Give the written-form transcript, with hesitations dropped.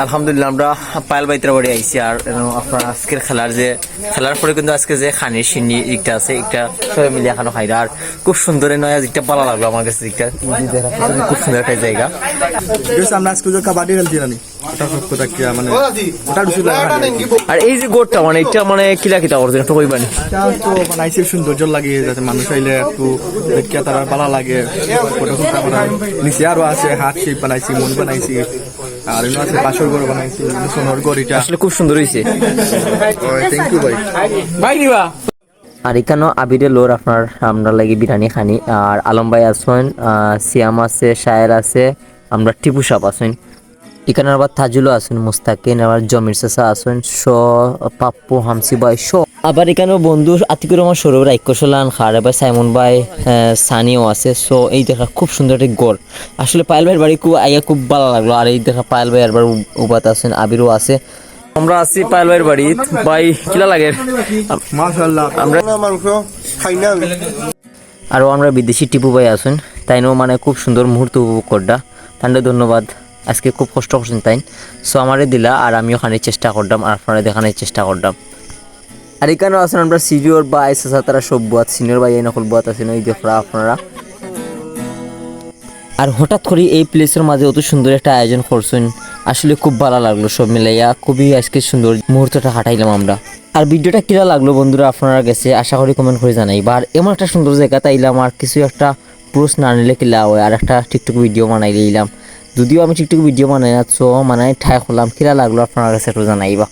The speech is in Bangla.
আলহামদুলিল্লাহ আমরা পায়েল বাইতের বাড়ি আইছি। আর আপনার আজকের খেলার পরে কিন্তু আজকে যে খানির সিন্নি একটা আছে, একটা সবাই মিলে এখানে খাইরা। আর খুব সুন্দর নয়, দিকটা ভালো লাগলো আমার কাছে। দিকটা খুব সুন্দর একটা জায়গা। আমরা আজকে কাবাডি খেলছি জানি, আর এই যে গোটটা মানে এটা মানে কিলা কিতা করছেন একটু কইবানি? তো বানাইছে সৌন্দর্য লাগে, যাতে মানুষ আইলে একটু দেখিয়া তারা ভালো লাগে। নিচে আরো আছে হাত শেপ বানাইছি, মন বানাইছি, আর এমন আছে বাসর ঘর বানাইছি, সোনার ঘর। এটা আসলে খুব সুন্দর হয়েছে। থ্যাংক ইউ ভাই। ভাই নিবা আর এখানেও আবিরে লোর আপনার আমরা লাগি বিরিয়ানি খানি। আর আলম ভাই আছেন, সিয়াম আছে, শায়ের আছে, আমরা টিপু সাপ আছেন। এখানে আবার তাজুলও আছেন, মুস্তাকিন, আবার জমির চাচা আছেন, পাপ্পু, হামসি ভাই আবার এখানেও বন্ধু আতিকুর রহমান সৌরভ রাইকসলান খার, এবার সাইমন ভাই, সানিও আছে। সো এই দেখা খুব সুন্দর একটা গড়। আসলে পায়েল ভাইয়ের বাড়ি খুব ভালো লাগলো। আর এই দেখা পায়েল ভাই একবার উপাত আছেন, আবিরও আছে। আমরা আছি পায়েল ভাইয়ের বাড়ি। ভাই কিলা লাগে? মাশাআল্লাহ। আরও আমরা বিদেশি টিপু ভাই আছেন, তাইনও মানে খুব সুন্দর মুহূর্ত উপভোগ করডা। তান্ডে ধন্যবাদ, আজকে খুব কষ্ট করছেন তাই। সো আমারে দিলা আর আমিও খানির চেষ্টা করতাম, আর আপনারা দেখানোর চেষ্টা করতাম। আর এখানেও আছেন আমরা সিনিয়র বা এসএসআ, তারা সব বুয়াত সিনিয়র ভাই এই নকল বুয়াত আছেন, ওই দেখরা আপনারা। আর হঠাৎ করে এই প্লেসের মাঝে অত সুন্দর একটা আয়োজন করছেন, আসলে খুব ভালো লাগলো। সব মিলাইয়া খুবই আজকে সুন্দর মুহূর্তটা কাটাইলাম আমরা। আর ভিডিওটা কিরা লাগলো বন্ধুরা আপনারা গেছে, আশা করি কমেন্ট করে জানাই। আর এমন একটা সুন্দর জায়গা তাইলাম, আর কিছু একটা প্রুফ না নিলে কিলা হয়। আর একটা টিকটক ভিডিও বানাই দিলাম, যদিও আমি টিকটক ভিডিও বানাই না, সো মানে ঠাই করলাম। কিরা লাগলো আপনার কাছে একটু জানাইবা।